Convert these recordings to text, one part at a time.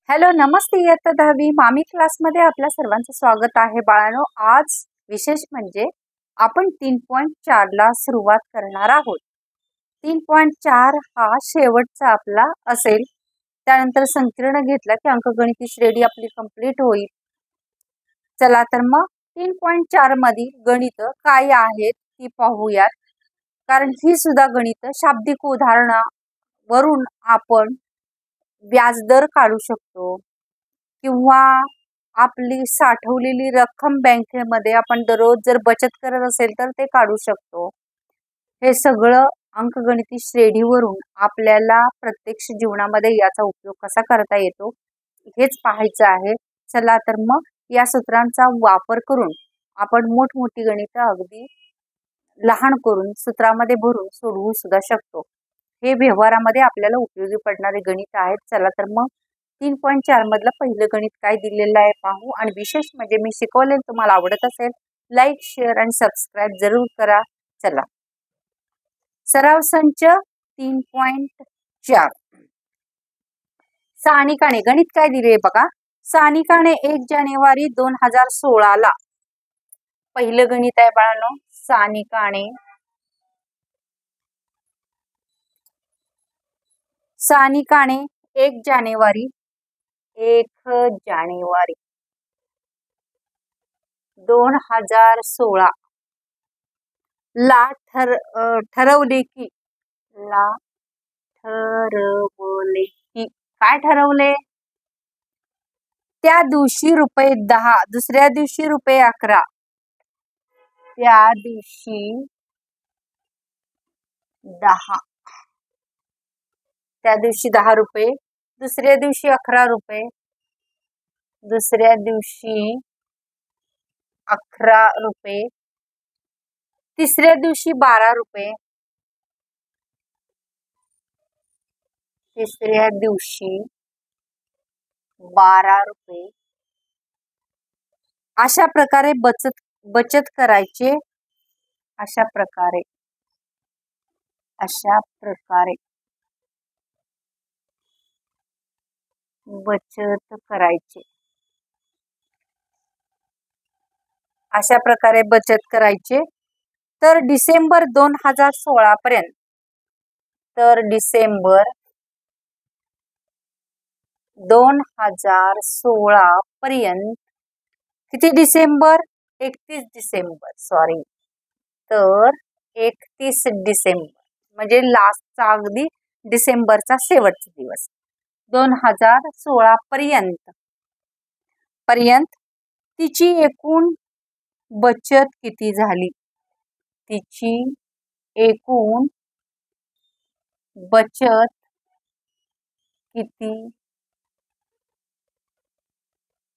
Hello, नमस्ते. इयत्ता 10वी मामी क्लासमध्ये आपल्या सर्वांचं स्वागत आहे बाळांनो. आज विशेष म्हणजे आपण 3.4 ला सुरुवात करणार आहोत. 3.4 हा शेवटचा आपला असेल. त्यानंतर संकीर्ण घेतला की अंकगणिती श्रेणी आपली कंप्लीट होईल. चला तर मग 3.4 मधील गणित काय आहेत ती पाहूयात. कारण ही सुद्धा गणित शाब्दिक उदाहरणावरून आपण व्याजदर काढू शकतो किंवा आपली साठवलेली रक्कम बँकेमध्ये आपण दररोज जर बचत करत असेल तर ते काढू शकतो. हे सगळं अंकगणिती श्रेणीवरून आपल्याला प्रत्यक्ष जीवनामध्ये याचा उपयोग कसा करता येतो हेच पाहायचं आहे. चला तर मग या सूत्रांचा वापर करून आपण मोठमोठी गणितं अगदी लहान करून सूत्रामध्ये भरून सोडवू सुद्धा शकतो. हे व्यवहारामध्ये आपल्याला उपयोगी पडणारे गणित आहेत. चला तर मग 3.4 मधलं पहिलं गणित काय दिलेलं आहे पाहू. आणि विशेष म्हणजे मी शिकवलेलं तुम्हाला आवडत असेल लाईक, शेअर आणि सबस्क्राईब जरूर करा. चला, सराव संच 3.4 सानिकाने गणित काय दिले बघा. सानिकाने 1 जानेवारी 2016 ला पहिलं गणित आहे बाळांनो. सानिकाने 1 जानेवारी 2016 ला ठरवले की काय ठरवले. त्या दिवशी रुपये 10, दुसऱ्या दिवशी रुपये 11, त्या दिवशी 10, त्या दिवशी 10 रुपये, दुसऱ्या दिवशी 11 रुपये, दुसऱ्या दिवशी 11 रुपये, तिसऱ्या दिवशी 12 रुपये, तिसऱ्या दिवशी 12 रुपये. अशा प्रकारे बचत करायचे. अशा प्रकारे बचत करायचे. अशा प्रकारे बचत करायचे. तर डिसेंबर 2016 पर्यंत, तर डिसेंबर 2016 पर्यंत किती डिसेंबर 31 डिसेंबर सॉरी तर 31 डिसेंबर म्हणजे लास्टचा अगदी डिसेंबरचा शेवटचा दिवस 2016 पर्यंत तिची एकूण बचत किती झाली. तिची एकूण बचत किती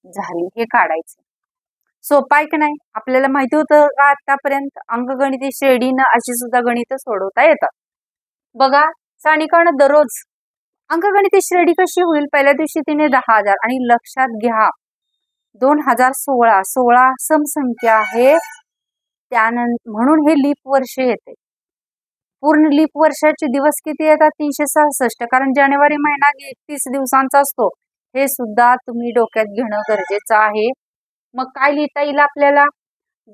झाली हे काढायचं. सोपं आहे की नाही. आपल्याला माहिती होतं का आतापर्यंत अंकगणिती श्रेणीनं अशी सुद्धा गणित सोडवता येतात. बघा, सानिकानं दररोज अंकगणिती श्रेणी कशी होईल. पहिल्या दिवशी तिने 10,000 आणि लक्षात घ्या 2016 समसंख्या आहे त्यानंतर म्हणून हे लीप वर्ष येते. पूर्ण लीप वर्षाचे दिवस किती येतात 366. कारण जानेवारी महिना 31 दिवसांचा असतो. हे सुद्धा तुम्ही डोक्यात घेणं गरजेचं आहे. मग काय लिहिता येईल आपल्याला.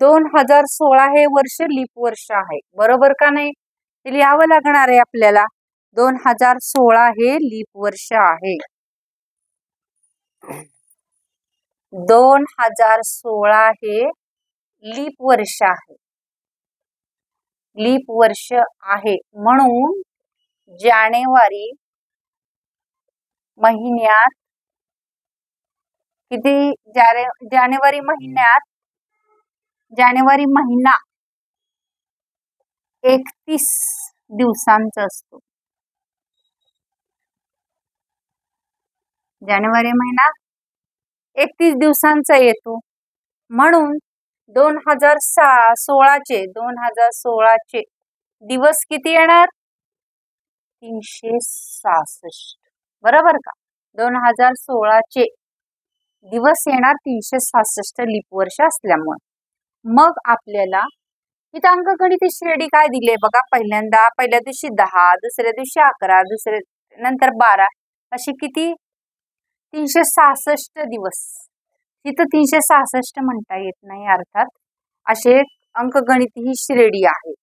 2016 हे वर्ष लीप वर्ष आहे, बरोबर का नाही. ते लिहावं लागणार आहे आपल्याला. 2016 हे लीप वर्ष आहे. 2016 हे लीप वर्ष आहे. लीप वर्ष आहे म्हणून जानेवारी महिन्यात किती जानेवारी महिना 31 दिवसांचा असतो. जानेवारी महिना 31 दिवसांचा येतो. म्हणून 2016 चे दिवस किती येणार 366, बरोबर का. 2016 चे दिवस येणार 366 लीप वर्ष असल्यामुळे. मग आपल्याला इथं अंकगणिती श्रेणी काय दिले बघा. पहिल्या दिवशी 10, दुसऱ्या दिवशी 11, नंतर 12, अशी किती 366 दिवस, तिथं 366 म्हणता येत नाही, अर्थात असे अंकगणित ही श्रेणी आहे.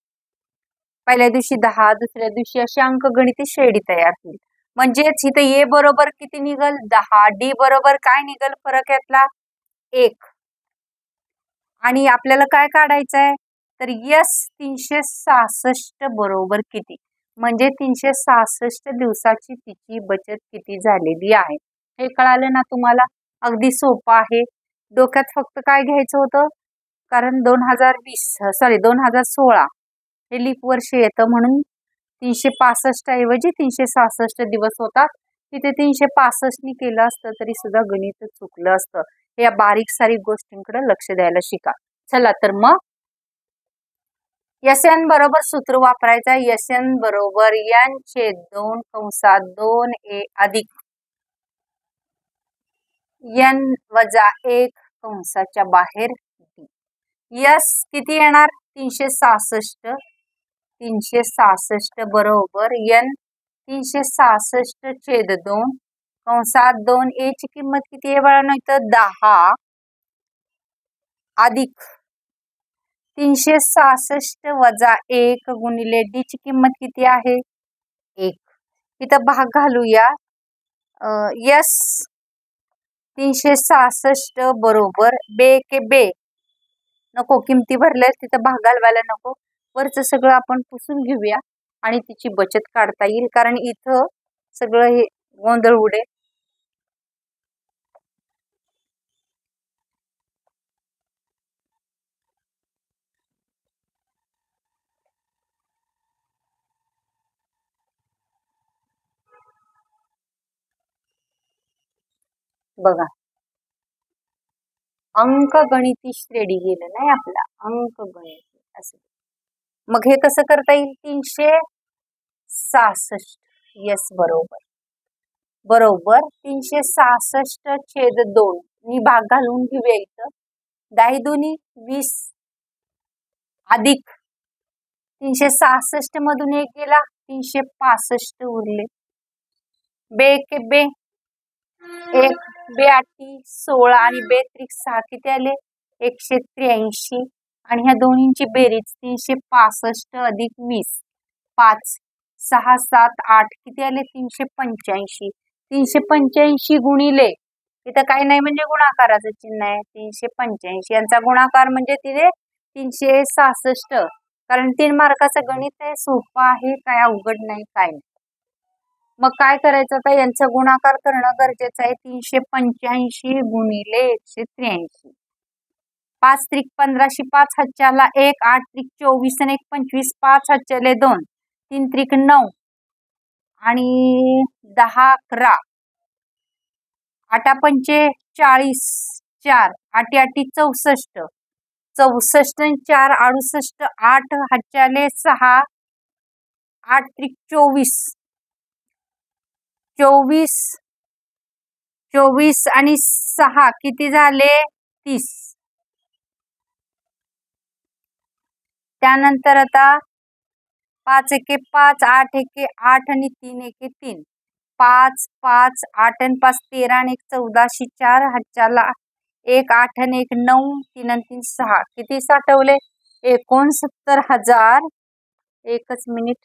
पहिल्या दिवशी 10, दुसऱ्या दिवशी अशी अंकगणिती श्रेणी तयार होईल. म्हणजेच इथं ए बरोबर किती निघल 10, डी बरोबर काय निघल फरक यातला 1. आणि आपल्याला काय काढायचं आहे तर यस 366 बरोबर किती, म्हणजे 366 दिवसाची तिची बचत किती झालेली आहे हे कळालं ना तुम्हाला. अगदी सोपं आहे. डोक्यात फक्त काय घ्यायचं होतं, कारण 2016 हे लीप वर्ष येतं म्हणून 365 ऐवजी 366 दिवस होतात. तिथे 365 नी केलं असतं तरी सुद्धा गणित चुकलं असतं. या बारीक सारीक गोष्टींकडे लक्ष द्यायला शिका. चला तर मग एन बरोबर सूत्र वापरायचं. एन बरोबर n/2 कंसात 2a अधिक n वजा 1 कंसाच्या बाहेर d. यस किती येणार 366. 366 बरोबर n 366/2 कंसात 2a ची किंमत किती आहे बाळांनो इथं 10 अधिक 366 वजा 1 गुणिले d ची किंमत किती आहे 1. इथं भाग घालूया. यस 366 बरोबर बे के बे नको, किमती भरल्या तिथं भाग घालवायला नको. वरचं सगळं आपण पुसून घेऊया आणि तिची बचत काढता येईल, कारण इथं सगळं हे गोंधळ उडेल. बघा अंकगणिती श्रेणी गेलं नाही आपला अंकगणिती असं. मग हे कसं करता येईल 366 यस बरोबर 366/2 नी भाग घालून घेऊया. इथं 10 दुनी 20 अधिक 366 मधून 1 गेला 365 उरले. बे के बे 1 बे 8 16 आणि बे 6 किती आले 183. आणि ह्या दोन्हींची बेरीज 365 अधिक 20 5 6 7 8 किती आले 385. 385 गुणिले इथं काही नाही म्हणजे गुणाकाराचं चिन्ह आहे 385. यांचा गुणाकार म्हणजे तिथे 366. कारण 3 मार्काचं गणित आहे, सोपं आहे, काय अवघड नाही काय नाही. मग काय करायचं आता यांचा गुणाकार करणं गरजेचं आहे. 385 गुणिले 183. 5 त्रिक 15 5 हातच्याला 1 8 त्रिक 24 आणि 1 25 5 हातच्याले 2 3 त्रिक 9 आणि 10 11 8 पंचे 40 4 8 8 64 64 4 68 8 हातच्याले 6 8 त्रिक 24 24 24 आणि 6 किती झाले 30. त्यानंतर आता 5 एके 5 8 एके 8 आणि 3 एके 3 5 5 8 आणि 5 13 आणि 1 14 4 हातच्याला 1 8 आणि 1 9 3 आणि 3 6 किती साठवले 69,000. एकच मिनिट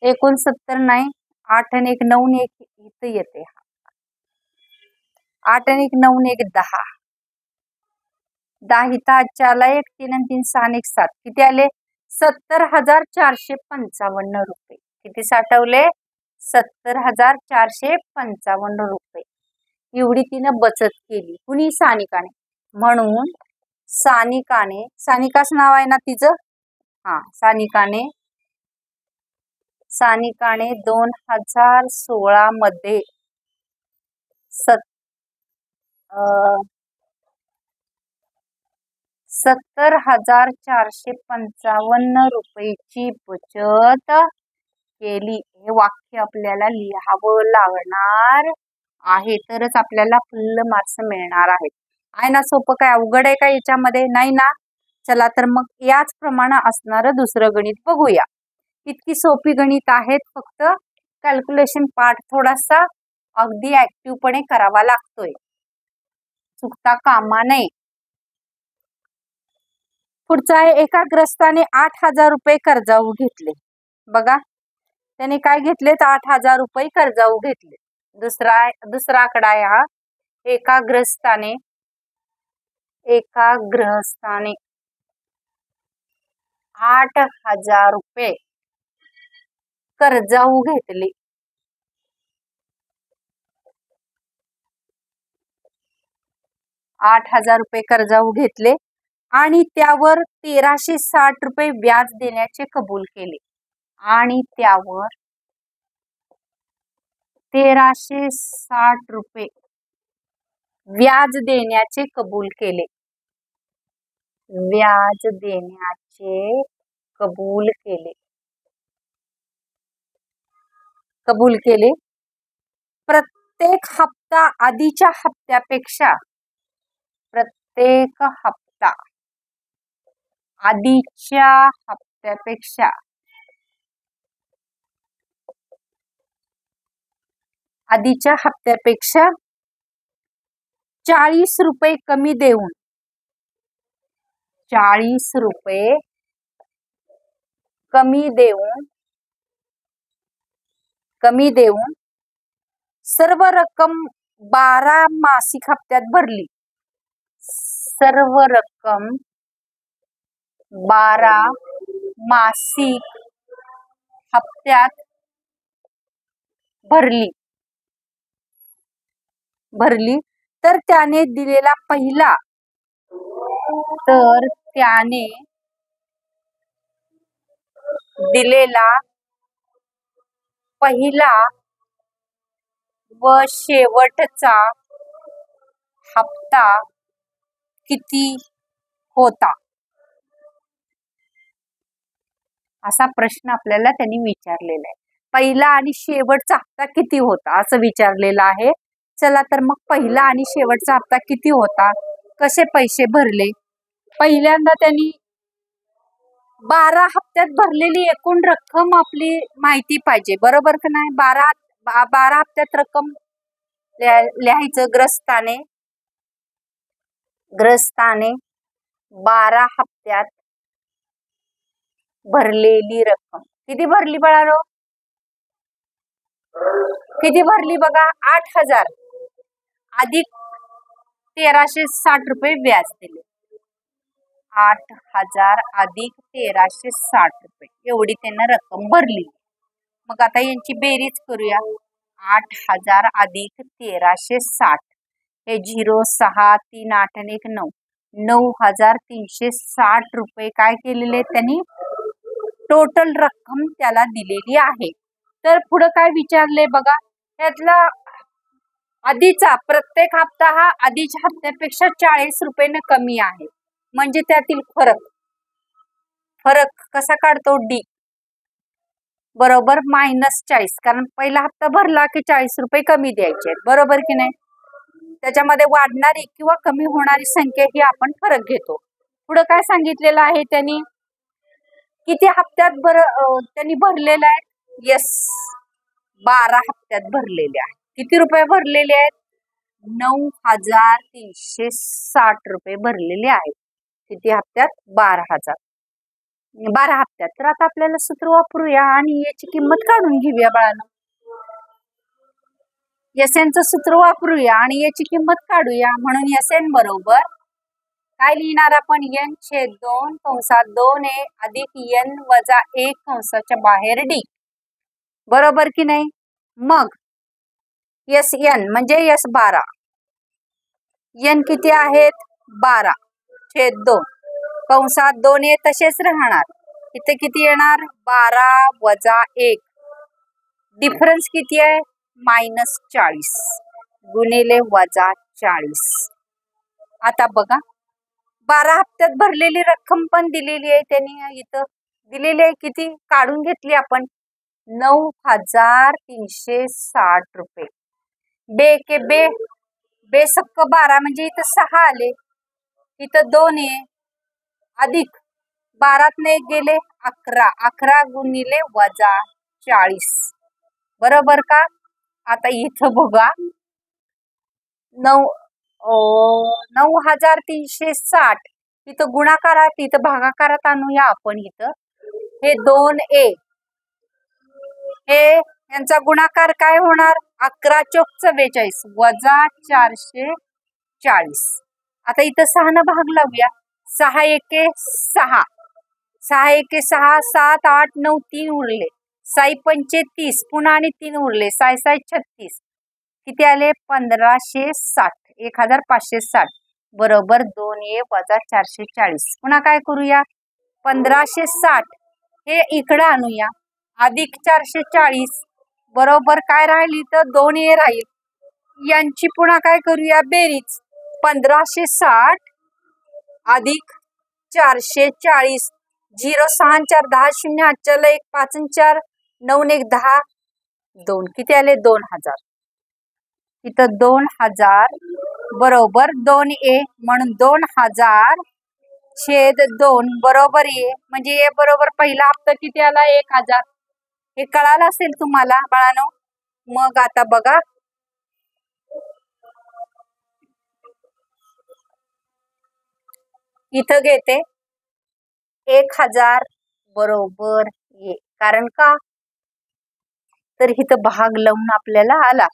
69 नाही 8 आणि 1 9 1 इथं येते 8 आणि 1 9 1 10 10 इथं हातच्याला 1 3 आणि 3 6 आणि 1 7 किती आले 70,455 रुपये. किती साठवले 70,455 रुपये. एवढी तिनं बचत केली कुणी सानिकाने. म्हणून सानिकाच नाव आहे ना तिचं. हा सानिकाने 2016 मध्ये 70,455 रुपयेची बचत केली. हे वाक्य आपल्याला लिहावं लागणार आहे, तरच आपल्याला फुल्ल मार्क्स मिळणार आहेत. आहे ना सोपं, काय अवघड आहे का याच्यामध्ये नाही ना. चला तर मग याच प्रमाणे असणारं दुसरं गणित बघूया. इतकी सोपी गणित आहेत, फक्त कॅल्क्युलेशन पार्ट थोडासा अगदी ऍक्टिव्हपणे करावा लागतोय, चुकता कामा नये. पुढचा आहे, एका ग्रस्ताने 8,000 रुपये कर्जाऊ घेतले. बघा, त्याने काय घेतलेत? 8,000 रुपये कर्जाऊ घेतले. दुसरा आकडा आहे हा. एका गृहस्थाने 8,000 रुपये कर्जाऊ घेतले. कर्जाऊ घेतले आणि त्यावर 1,360 रुपये व्याज देण्याचे कबूल केले. आणि त्यावर 1,360 रुपये व्याज देण्याचे कबूल केले. व्याज देण्याचे कबूल केले. प्रत्येक हप्ता आधीच्या हप्त्यापेक्षा आधीच्या हप्त्यापेक्षा 40 रुपये कमी देऊन 40 रुपये कमी देऊन सर्व रक्कम 12 मासिक हप्त्यात भरली. सर्व रक्कम 12 मासिक हप्त्यात भरली तर त्याने दिलेला पहिला व शेवटचा हप्ता किती होता, असा प्रश्न आपल्याला त्यांनी विचारलेला आहे. पहिला आणि शेवटचा हप्ता किती होता असं विचारलेला आहे. चला तर मग पहिला आणि शेवटचा हप्ता किती होता, कसे पैसे भरले. पहिल्यांदा त्यांनी 12 हप्त्यात भरलेली एकूण रक्कम आपली माहिती पाहिजे, बरोबर का नाही. 12 हप्त्यात रक्कम लिहायचं. ग्रस्ताने 12 हप्त्यात भरलेली रक्कम किती भरली बाळांनो? किती भरली बघा? 8,000 अधिक 1,360 रुपये व्याज दिले. 8,000 अधिक 1,360 रुपये एवढी त्यांना रक्कम भरली. मग आता यांची बेरीज करूया. 8,000 अधिक 1,360 हे 0, 6, 3, 8 आणि 1 9, 9,360 रुपये काय केलेले त्यांनी? टोटल रक्कम त्याला दिलेली आहे. तर पुढे काय विचारले बघा, त्यातला आधीचा प्रत्येक हप्ता हा आधीच्या हप्त्यापेक्षा 40 रुपयाने कमी आहे. म्हणजे त्यातील फरक कसा काढतो? डी बरोबर -40, कारण पहिला हप्ता भरला की 40 रुपये कमी द्यायचे आहेत, बरोबर की नाही. त्याच्यामध्ये वाढणारी किंवा कमी होणारी संख्या ही आपण फरक घेतो. पुढे काय सांगितलेलं आहे त्यांनी? किती हप्त्यात त्यांनी भरलेला आहे? यस, 12 हप्त्यात भरलेले आहे. किती रुपये भरलेले आहेत? 9,360 रुपये भरलेले आहेत. किती हप्त्यात? 12 हप्त्यात. तर आता आपल्याला सूत्र वापरूया आणि याची किंमत काढून घेऊया बाळांनो. एसएनचं सूत्र वापरूया आणि याची किंमत काढूया. म्हणून एसएन बरोबर काय लिहिणार आपण? n/2 कंसात 2a अधिक n वजा 1 कंसाच्या बाहेर डी, बरोबर की नाही. मग SN म्हणजे S12, n किती आहेत? 12/2 कंसात 2a तसेच राहणार. इथे किती येणार? 12 वजा 1, डिफरन्स किती आहे? -40 गुणिले -40. आता बघा, 12 हप्त्यात भरलेली रक्कम पण दिलेली आहे त्यांनी. इथं दिलेली आहे किती? काढून घेतली आपण 9,360 रुपये. बेसक्क 12 म्हणजे इथं 6 आले, इथं 2 आहे, अधिक 12 1 गेले 11 गुणिले -40, बरोबर का. आता इथं बघा 9,360 इथं गुणाकारात इथं भागाकारात आणूया आपण इथं हे 2a हे यांचा गुणाकार काय होणार 11 चोक 44 वजा 440 आता इथं 6 न भाग लावूया 6 एके 6 6 एके 6 7 8 9 3 उरले 6 पंचे 30 पुन्हा आणि 3 उरले 6 6 36 किती आले 1560 1560 बरोबर 2a वजा 440 पुन्हा काय करूया 1560 हे इकडे आणूया अधिक 440 बरोबर काय राहिली तर 2a राहील यांची पुन्हा काय करूया बेरीज 1560 अधिक 440 0 6 4 10 0 8 4 1 5 4 9 1 10 2 किती आले 2000 इथं 2000 बरोबर 2a म्हणून 2000 छेद 2 बरोबर a म्हणजे a बरोबर पहिला हप्ता किती आला 1000 हे कळालं असेल तुम्हाला बाळांनो मग आता बघा इथं घेते 1000 बरोबर a कारण का तर इथं भाग लावून आपल्याला आला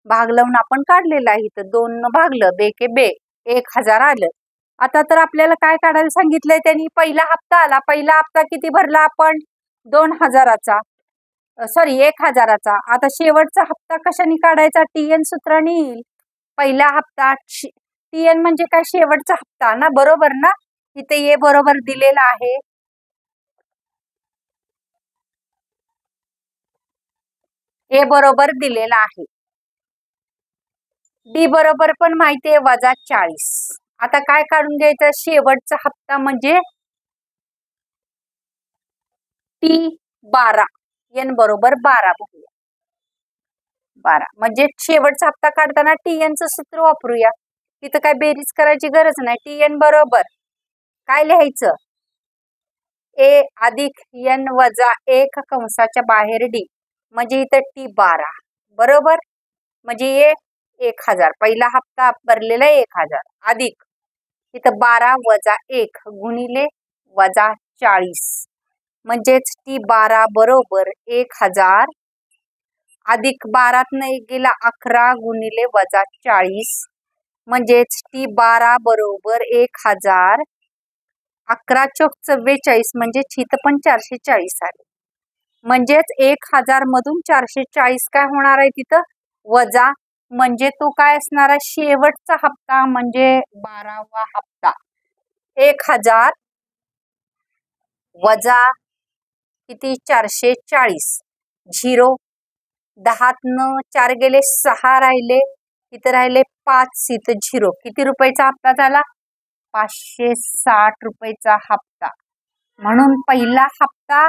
भाग लावून आपण काढलेला आहे इथं 2 न भागलं बेके बे 1000 आलं आता तर आपल्याला काय काढायला सांगितलंय त्यांनी पहिला हप्ता आला पहिला हप्ता किती भरला आपण 2000चा सॉरी 1000चा आता शेवटचा हप्ता कशाने काढायचा टीएन सूत्राने येईल पहिला हप्ता टीएन म्हणजे काय शेवटचा हप्ता ना बरोबर ना इथे ये बरोबर दिलेला आहे ए बरोबर दिलेला आहे डी बरोबर पण माहिती आहे वजा 40 आता काय काढून घ्यायचं शेवटचा हप्ता म्हणजे टी 12 एन बरोबर 12 बघूया 12 म्हणजे शेवटचा हप्ता काढताना टी एन चं सूत्र वापरूया तिथं काय बेरीज करायची गरज नाही टी एन बरोबर काय लिहायचं ए अधिक एन वजा 1 कंसाच्या बाहेर डी म्हणजे इथं टी 12 बरोबर म्हणजे ये 1000 पहिला हप्ता भरलेला 1000 अधिक इथं 12 वजा 1 गुणिले वजा 40 म्हणजेच टी 12 बरोबर 1000 अधिक 12 नाही गेला 11 गुणिले वजा 40 म्हणजेच टी 12 बरोबर 1000 11 चोक 44 म्हणजे इथं पण 440 आले म्हणजेच 1000 मधून 440 काय होणार आहे तिथं वजा म्हणजे तो काय असणार आहे शेवटचा हप्ता म्हणजे 12वा हप्ता 1000 वजा किती 440 0 10 न 4 गेले 6 राहिले इथं राहिले 5 इथं 0 किती रुपयाचा हप्ता झाला 560 रुपयाचा हप्ता म्हणून पहिला हप्ता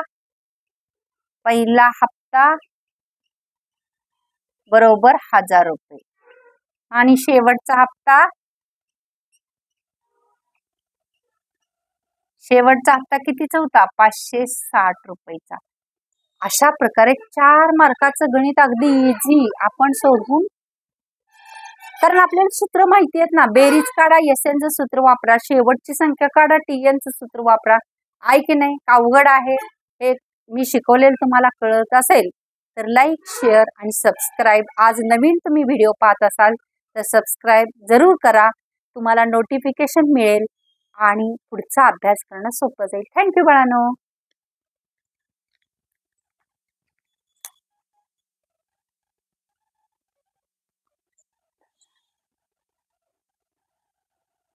बरोबर 1000 रुपये आणि शेवटचा हप्ता कितीचा होता 560 रुपयाचा अशा प्रकारे 4 मार्काचं गणित अगदी इझी आपण सोडवून कारण आपल्याला सूत्र माहिती आहेत ना बेरीज काढा एसएनचं सूत्र वापरा शेवटची संख्या काढा टीएनचं सूत्र वापरा आहे की नाही अवघड आहे हे मी शिकवलेलं तुम्हाला कळत असेल तर लाईक शेअर आणि सबस्क्राईब आज नवीन तुम्ही व्हिडिओ पाहत असाल तर सबस्क्राईब जरूर करा तुम्हाला नोटिफिकेशन मिळेल आणि पुढचा अभ्यास करणं सोपं जाईल थँक्यू बाळांनो